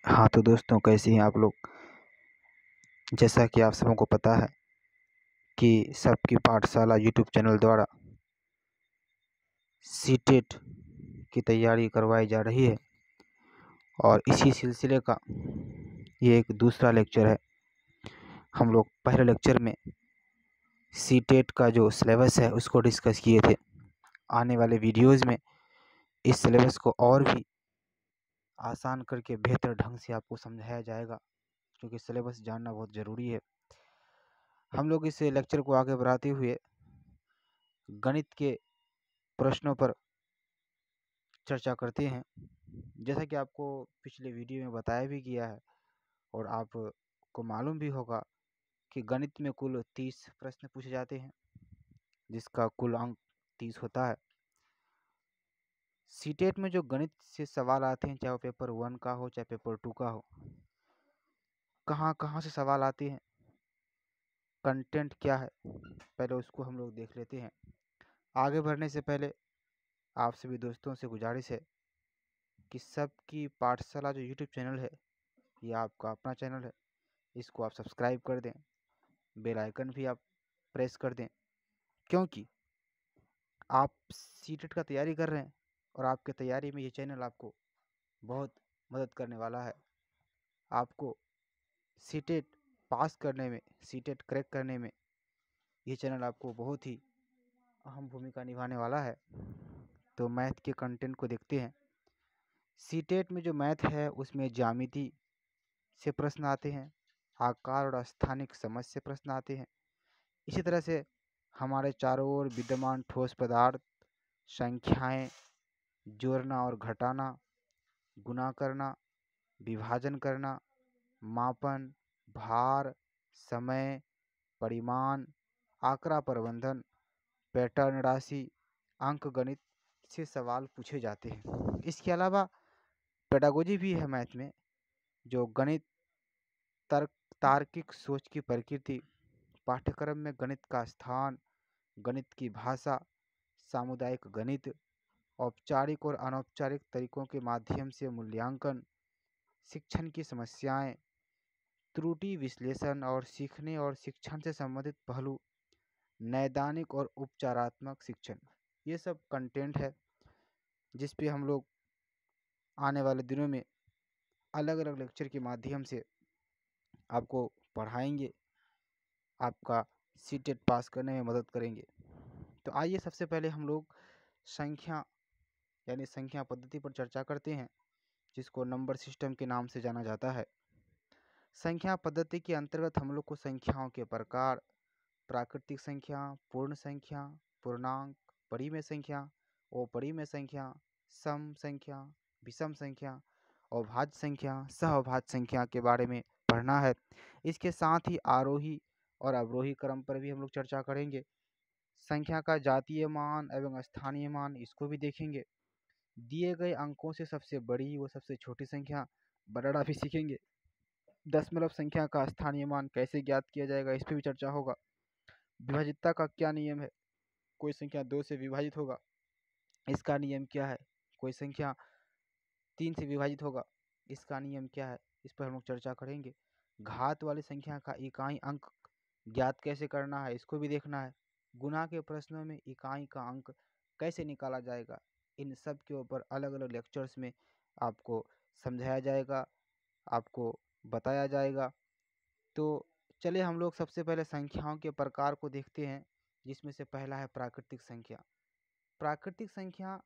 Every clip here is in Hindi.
हाँ तो दोस्तों, कैसे हैं आप लोग। जैसा कि आप सबों को पता है कि सबकी पाठशाला यूट्यूब चैनल द्वारा सीटेट की तैयारी करवाई जा रही है और इसी सिलसिले का ये एक दूसरा लेक्चर है। हम लोग पहले लेक्चर में सीटेट का जो सिलेबस है उसको डिस्कस किए थे। आने वाले वीडियोज़ में इस सिलेबस को और भी आसान करके बेहतर ढंग से आपको समझाया जाएगा, क्योंकि सिलेबस जानना बहुत ज़रूरी है। हम लोग इस लेक्चर को आगे बढ़ाते हुए गणित के प्रश्नों पर चर्चा करते हैं। जैसा कि आपको पिछले वीडियो में बताया भी गया है और आपको मालूम भी होगा कि गणित में कुल 30 प्रश्न पूछे जाते हैं, जिसका कुल अंक 30 होता है। सीटेट में जो गणित से सवाल आते हैं, चाहे वो पेपर 1 का हो चाहे पेपर 2 का हो, कहाँ कहाँ से सवाल आते हैं, कंटेंट क्या है, पहले उसको हम लोग देख लेते हैं। आगे बढ़ने से पहले आप सभी दोस्तों से गुजारिश है कि सबकी पाठशाला जो यूट्यूब चैनल है, ये आपका अपना चैनल है। इसको आप सब्सक्राइब कर दें, बेल आइकन भी आप प्रेस कर दें, क्योंकि आप सीटेट का तैयारी कर रहे हैं और आपके तैयारी में ये चैनल आपको बहुत मदद करने वाला है। आपको सीटेट पास करने में, सीटेट क्रैक करने में ये चैनल आपको बहुत ही अहम भूमिका निभाने वाला है। तो मैथ के कंटेंट को देखते हैं। सीटेट में जो मैथ है उसमें ज्यामिति से प्रश्न आते हैं, आकार और स्थानिक समझ से प्रश्न आते हैं। इसी तरह से हमारे चारों ओर विद्यमान ठोस पदार्थ, संख्याएं, जोड़ना और घटाना, गुणा करना, विभाजन करना, मापन, भार, समय, परिमाण, आंकड़ा प्रबंधन, पैटर्न राशि, अंकगणित से सवाल पूछे जाते हैं। इसके अलावा पेडागोजी भी है मैथ में, जो गणित, तर्क, तार्किक सोच की प्रकृति, पाठ्यक्रम में गणित का स्थान, गणित की भाषा, सामुदायिक गणित, औपचारिक और अनौपचारिक तरीकों के माध्यम से मूल्यांकन, शिक्षण की समस्याएं, त्रुटि विश्लेषण और सीखने और शिक्षण से संबंधित पहलू, नैदानिक और उपचारात्मक शिक्षण, ये सब कंटेंट है जिस पे हम लोग आने वाले दिनों में अलग अलग लेक्चर के माध्यम से आपको पढ़ाएंगे, आपका सीटेट पास करने में मदद करेंगे। तो आइए सबसे पहले हम लोग संख्या यानी संख्या पद्धति पर चर्चा करते हैं, जिसको नंबर सिस्टम के नाम से जाना जाता है। संख्या पद्धति के अंतर्गत हम लोग को संख्याओं के प्रकार, प्राकृतिक संख्या, पूर्ण संख्या, पूर्णांक, परिमेय संख्या, अपरिमेय संख्या, सम संख्या, विषम संख्या, अभाज्य संख्या, सहअभाज्य संख्या के बारे में पढ़ना है। इसके साथ ही आरोही और अवरोही क्रम पर भी हम लोग चर्चा करेंगे। संख्या का जातीय मान एवं स्थानीय मान, इसको भी देखेंगे। दिए गए अंकों से सबसे बड़ी व सबसे छोटी संख्या बनाना भी सीखेंगे। दशमलव संख्या का स्थानीय मान कैसे ज्ञात किया जाएगा, इस पर भी चर्चा होगा। विभाजितता का क्या नियम है, कोई संख्या 2 से विभाजित होगा, इसका नियम क्या है। कोई संख्या 3 से विभाजित होगा, इसका नियम क्या है, इस पर हम लोग चर्चा करेंगे। घात वाली संख्या का इकाई अंक ज्ञात कैसे करना है, इसको भी देखना है। गुणा के प्रश्नों में इकाई का अंक कैसे निकाला जाएगा, इन सब के ऊपर अलग अलग लेक्चर्स में आपको समझाया जाएगा, आपको बताया जाएगा। तो चलिए हम लोग सबसे पहले संख्याओं के प्रकार को देखते हैं, जिसमें से पहला है प्राकृतिक संख्या। प्राकृतिक संख्या,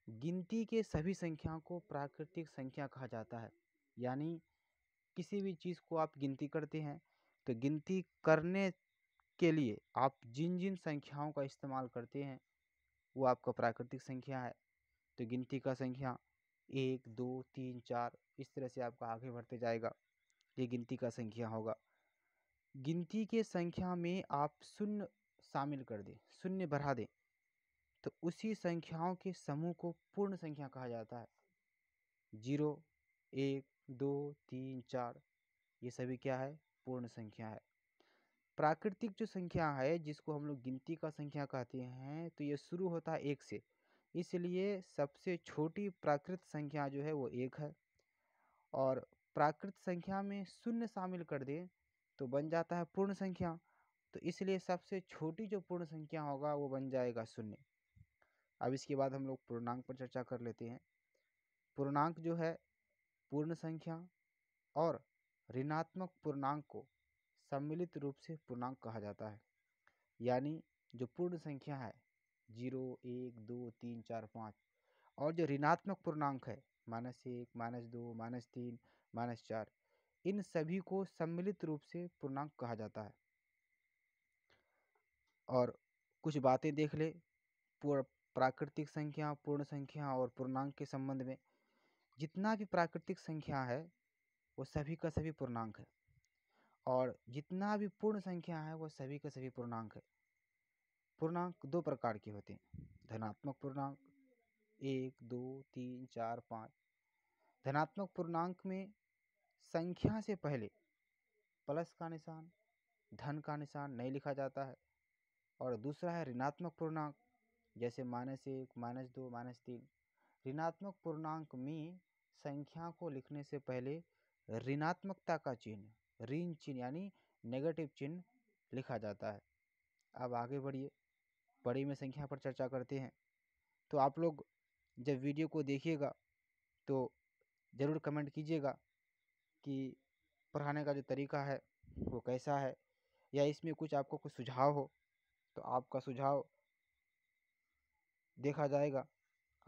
गिनती के सभी संख्याओं को प्राकृतिक संख्या कहा जाता है। यानी किसी भी चीज़ को आप गिनती करते हैं तो गिनती करने के लिए आप जिन जिन संख्याओं का इस्तेमाल करते हैं वो आपका प्राकृतिक संख्या है। तो गिनती का संख्या 1 2 3 4 इस तरह से आपका आगे बढ़ते जाएगा, ये गिनती का संख्या होगा। गिनती के संख्या में आप शून्य शामिल कर दें, शून्य बढ़ा दें, तो उसी संख्याओं के समूह को पूर्ण संख्या कहा जाता है। 0 1 2 3 4 ये सभी क्या है, पूर्ण संख्या है। प्राकृतिक जो संख्या है जिसको हम लोग गिनती का संख्या कहते हैं, तो ये शुरू होता है 1 से, इसलिए सबसे छोटी प्राकृत संख्या जो है वो 1 है। और प्राकृत संख्या में शून्य शामिल कर दें तो बन जाता है पूर्ण संख्या। तो इसलिए सबसे छोटी जो पूर्ण संख्या होगा वो बन जाएगा शून्य। अब इसके बाद हम लोग पूर्णांक पर चर्चा कर लेते हैं। पूर्णांक जो है पूर्ण संख्या और ऋणात्मक पूर्णांक को सम्मिलित रूप से पूर्णांक कहा जाता है। यानी जो पूर्ण संख्या है 0, 1, 2, 3, 4, 5 और जो ऋणात्मक पूर्णांक है -1, -2, -3, -4, इन सभी को सम्मिलित रूप से पूर्णांक कहा जाता है। और कुछ बातें देख ले प्राकृतिक संख्या, पूर्ण संख्या और पूर्णांक के संबंध में। जितना भी प्राकृतिक संख्या है वो सभी का सभी पूर्णांक है, और जितना भी पूर्ण संख्या है वो सभी का सभी पूर्णांक है। पूर्णांक दो प्रकार के होते हैं, धनात्मक पूर्णांक 1, 2, 3, 4, 5। धनात्मक पूर्णांक में संख्या से पहले प्लस का निशान, धन का निशान नहीं लिखा जाता है। और दूसरा है ऋणात्मक पूर्णांक, जैसे -1, -2, -3। ऋणात्मक पूर्णांक में संख्या को लिखने से पहले ऋणात्मकता का चिन्ह, ऋण चिन्ह यानी नेगेटिव चिन्ह लिखा जाता है। अब आगे बढ़िए, बड़ी में संख्या पर चर्चा करते हैं। तो आप लोग जब वीडियो को देखिएगा तो ज़रूर कमेंट कीजिएगा कि पढ़ाने का जो तरीका है वो कैसा है, या इसमें कुछ आपको कुछ सुझाव हो तो आपका सुझाव देखा जाएगा।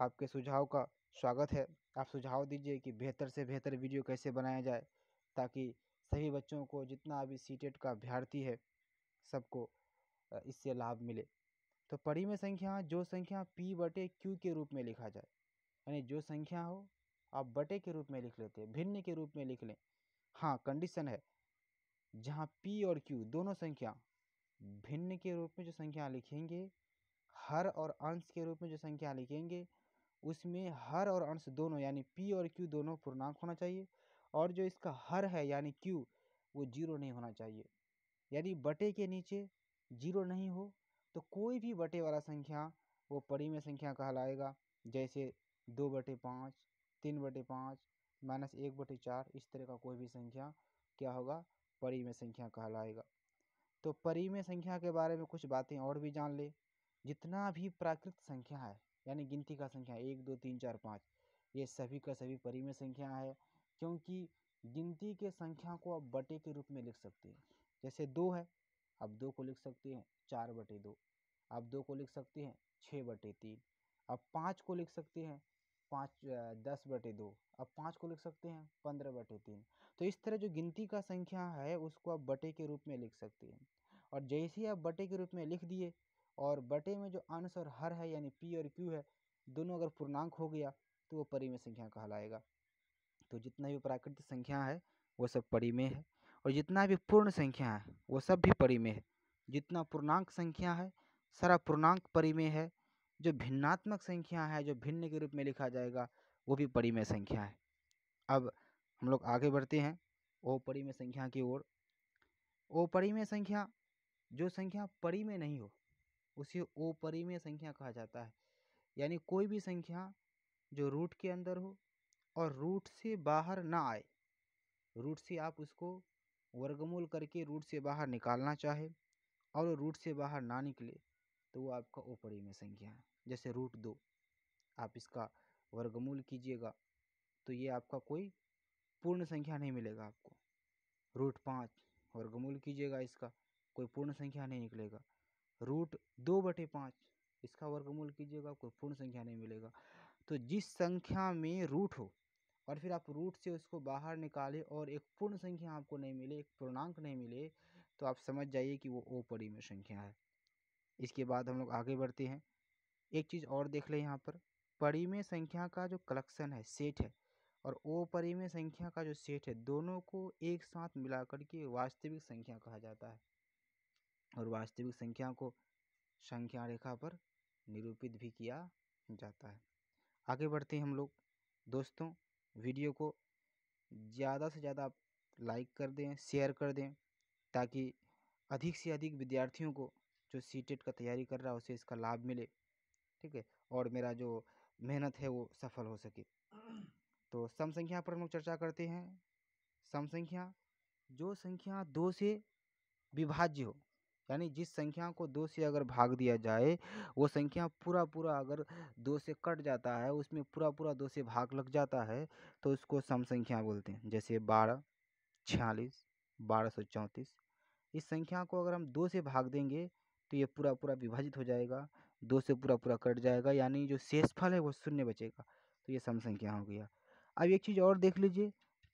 आपके सुझाव का स्वागत है। आप सुझाव दीजिए कि बेहतर से बेहतर वीडियो कैसे बनाया जाए, ताकि सभी बच्चों को, जितना अभी सीटेट का अभ्यर्थी है, सबको इससे लाभ मिले। तो परिमेय संख्या जो संख्या p/q के रूप में लिखा जाए, यानी जो संख्या हो आप बटे के रूप में लिख लेते हैं, भिन्न के रूप में लिख लें। हाँ, कंडीशन है, जहाँ p और q दोनों संख्या भिन्न के रूप में जो संख्या लिखेंगे, हर और अंश के रूप में जो संख्या लिखेंगे, उसमें हर और अंश दोनों यानी p और q दोनों पूर्णांक होना चाहिए। और जो इसका हर है यानी q, वो 0 नहीं होना चाहिए। यानी बटे के नीचे 0 नहीं हो तो कोई भी बटे वाला संख्या वो परिमेय संख्या कहलाएगा। जैसे 2/5, 3/5, -1/4, इस तरह का कोई भी संख्या क्या होगा, परिमेय संख्या कहलाएगा। तो परिमेय संख्या के बारे में कुछ बातें और भी जान ले। जितना भी प्राकृत संख्या है यानी गिनती का संख्या 1, 2, 3, 4, 5, ये सभी का सभी परिमेय संख्या है। क्योंकि गिनती के संख्या को आप बटे के रूप में लिख सकते हैं। जैसे 2 है, आप 2 को लिख सकते हैं 4/2, आप 2 को लिख सकते हैं 6/3, आप 5 को लिख सकते हैं 10/2, आप 5 को लिख सकते हैं 15/3। तो इस तरह जो गिनती का संख्या है उसको आप बटे के रूप में लिख सकते हैं। और जैसे ही आप बटे के रूप में लिख दिए और बटे में जो अंश और हर है यानी p और q है, दोनों अगर पूर्णांक हो गया तो वो परिमेय संख्या कहलाएगा। तो जितना भी प्राकृतिक संख्या है वो सब परिमेय है, और जितना भी पूर्ण संख्या है वो सब भी परिमेय है। जितना पूर्णांक संख्या है सारा पूर्णांक परिमेय है। जो भिन्नात्मक संख्या है, जो भिन्न के रूप में लिखा जाएगा, वो भी परिमेय संख्या है। अब हम लोग आगे बढ़ते हैं अपरिमेय संख्या की ओर। अपरिमेय संख्या, जो संख्या परिमेय नहीं हो उसे अपरिमेय संख्या कहा जाता है। यानी कोई भी संख्या जो रूट के अंदर हो और रूट से बाहर ना आए, रूट से आप उसको वर्गमूल करके रूट से बाहर निकालना चाहे और वो रूट से बाहर ना निकले तो वो आपका अपरिमेय संख्या है। जैसे √2, आप इसका वर्गमूल कीजिएगा तो ये आपका कोई पूर्ण संख्या नहीं मिलेगा आपको। √5 वर्गमूल कीजिएगा इसका, कोई पूर्ण संख्या नहीं निकलेगा। √2/5 इसका वर्गमूल कीजिएगा, कोई पूर्ण संख्या नहीं मिलेगा। तो जिस संख्या में रूट हो और फिर आप रूट से उसको बाहर निकालें और एक पूर्ण संख्या आपको नहीं मिले, एक पूर्णांक नहीं मिले, तो आप समझ जाइए कि वो अपरिमेय संख्या है। इसके बाद हम लोग आगे बढ़ते हैं। एक चीज़ और देख लें यहाँ पर, परिमेय संख्या का जो कलेक्शन है, सेट है, और अपरिमेय संख्या का जो सेट है, दोनों को एक साथ मिलाकर के वास्तविक संख्या कहा जाता है। और वास्तविक संख्या को संख्या रेखा पर निरूपित भी किया जाता है। आगे बढ़ते हैं हम लोग। दोस्तों, वीडियो को ज़्यादा से ज़्यादा आप लाइक कर दें, शेयर कर दें, ताकि अधिक से अधिक विद्यार्थियों को जो सीटेट का तैयारी कर रहा है उसे इसका लाभ मिले। ठीक है, और मेरा जो मेहनत है वो सफल हो सके। तो सम संख्या पर हम लोग चर्चा करते हैं। सम संख्या जो संख्या 2 से विभाज्य हो, यानी जिस संख्या को 2 से अगर भाग दिया जाए वो संख्या पूरा पूरा अगर 2 से कट जाता है, उसमें पूरा पूरा 2 से भाग लग जाता है, तो उसको सम संख्या बोलते हैं। जैसे 12, 46, 1234। इस संख्या को अगर हम 2 से भाग देंगे तो ये पूरा पूरा विभाजित हो जाएगा, 2 से पूरा पूरा कट जाएगा, यानी जो शेषफल है वो शून्य बचेगा, तो ये सम संख्या हो गया। अब एक चीज़ और देख लीजिए,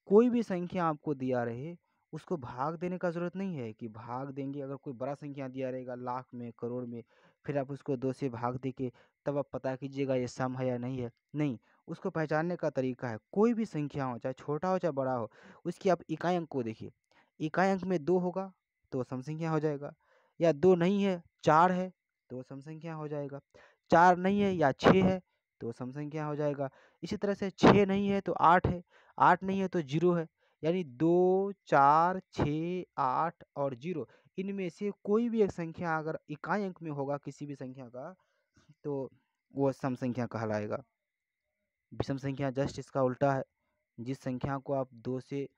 कोई भी संख्या आपको दिया रहे उसको भाग देने का ज़रूरत नहीं है कि भाग देंगे। अगर कोई बड़ा संख्या दिया रहेगा लाख में, करोड़ में, फिर आप उसको 2 से भाग दे के तब आप पता कीजिएगा ये सम है या नहीं है। नहीं, उसको पहचानने का तरीका है, कोई भी संख्या हो, चाहे छोटा हो चाहे बड़ा हो, उसकी आप इकाई अंक को देखिए। इकाई अंक में 2 होगा तो सम संख्या हो जाएगा, या 2 नहीं है 4 है तो सम संख्या हो जाएगा, 4 नहीं है या 6 है तो सम संख्या हो जाएगा। इसी तरह से 6 नहीं है तो 8 है, 8 नहीं है तो 0 है, यानी 2, 4, 6, 8 और 0 इनमें से कोई भी एक संख्या अगर इकाई अंक में होगा किसी भी संख्या का, तो वो सम संख्या कहलाएगा। विषम संख्या जस्ट इसका उल्टा है। जिस संख्या को आप 2 से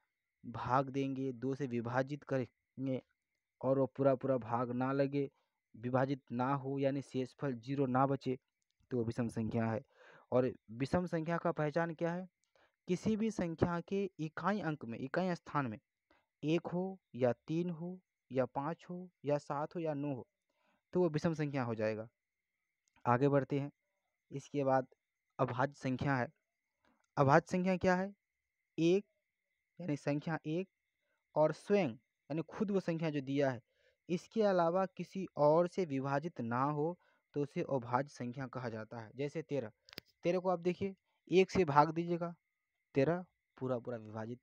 भाग देंगे, 2 से विभाजित करेंगे और वो पूरा पूरा भाग ना लगे, विभाजित ना हो, यानी शेषफल 0 ना बचे, तो वो विषम संख्या है। और विषम संख्या का पहचान क्या है? किसी भी संख्या के इकाई अंक में, इकाई स्थान में 1 हो या 3 हो या 5 हो या 7 हो या 9 हो, तो वो विषम संख्या हो जाएगा। आगे बढ़ते हैं। इसके बाद अभाज्य संख्या है। अभाज्य संख्या क्या है? 1 यानी संख्या 1 और स्वयं यानी खुद वो संख्या जो दिया है, इसके अलावा किसी और से विभाजित ना हो तो उसे अभाज्य संख्या कहा जाता है। जैसे 13, 13 को आप देखिए 1 से भाग दीजिएगा 13 पूरा पूरा विभाजित,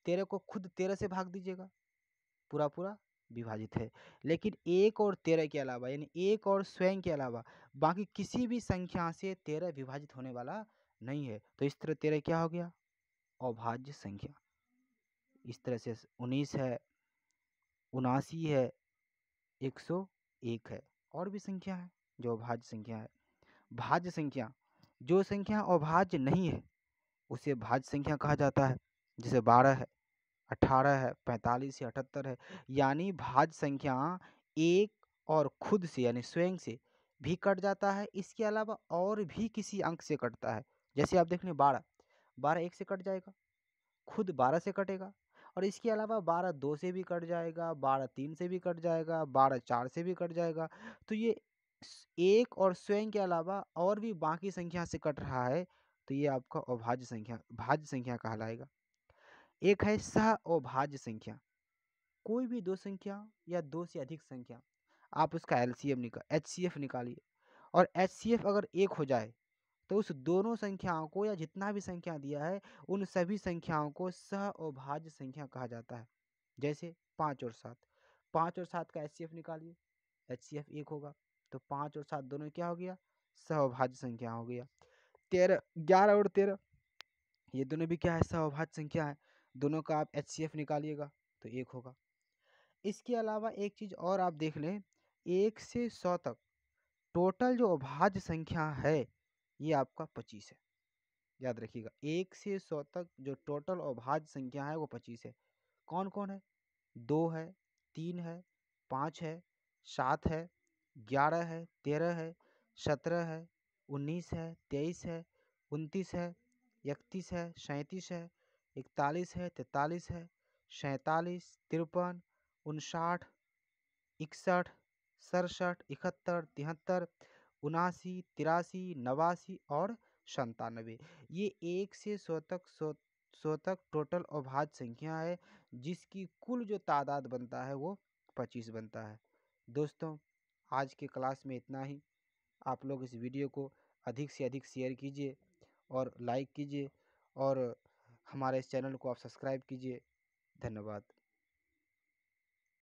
13 को खुद 13 से भाग दीजिएगा पूरा पूरा विभाजित है। लेकिन 1 और 13 के अलावा, यानी 1 और स्वयं के अलावा बाकी किसी भी संख्या से 13 विभाजित होने वाला नहीं है, तो इस तरह 13 क्या हो गया? अभाज्य संख्या। इस तरह से 19 है, 79 है, 101 है, और भी संख्या है जो अभाज्य संख्या है। भाज्य संख्या, जो संख्या अभाज्य नहीं है उसे भाज्य संख्या कहा जाता है। जैसे 12 है, 18 है, 45 है, 78 है, यानी भाज्य संख्या 1 और खुद से यानी स्वयं से भी कट जाता है, इसके अलावा और भी किसी अंक से कटता है। जैसे आप देख लें 12, 12 1 से कट जाएगा, खुद 12 से कटेगा, और इसके अलावा 12 2 से भी कट जाएगा, 12 3 से भी कट जाएगा, 12 4 से भी कट जाएगा। तो ये 1 और स्वयं के अलावा और भी बाकी संख्या से कट रहा है, तो ये आपका अभाज्य संख्या, भाज्य संख्या कहलाएगा। एक है सह अभाज्य संख्या। कोई भी 2 संख्या या 2 से अधिक संख्या, आप उसका एलसीएम एचसीएफ निकालिए, और एचसीएफ अगर 1 हो जाए तो उस दोनों संख्याओं को या जितना भी संख्या दिया है उन सभी संख्याओं को सह अभाज्य संख्या कहा जाता है। जैसे 5 और 7, 5 और 7 का एचसीएफ निकालिए, एचसीएफ 1 होगा, तो 5 और 7 दोनों क्या हो गया? सह अभाज्य संख्या हो गया। 13, 11 और 13 ये दोनों भी क्या है? सह अभाज्य संख्या है। दोनों का आप एचसीएफ निकालिएगा तो 1 होगा। इसके अलावा एक चीज़ और आप देख लें, 1 से 100 तक टोटल जो अभाज्य संख्या है ये आपका 25 है। याद रखिएगा, 1 से 100 तक जो टोटल अभाज्य संख्या है वो 25 है। कौन कौन है? 2 है, 3 है, 5 है, 7 है, 11 है, 13 है, 17 है, 19 है, 23 है, 29 है, 31 है, 37 है, 41 है, 43 है, 47, 53, 59, 61, 67, 71, 73, 79, 83, 89 और 97। ये 1 से 100 तक 100 तक टोटल अभाज्य संख्या है, जिसकी कुल जो तादाद बनता है वो 25 बनता है। दोस्तों, आज के क्लास में इतना ही। आप लोग इस वीडियो को अधिक से अधिक शेयर कीजिए और लाइक कीजिए, और हमारे इस चैनल को आप सब्सक्राइब कीजिए। धन्यवाद।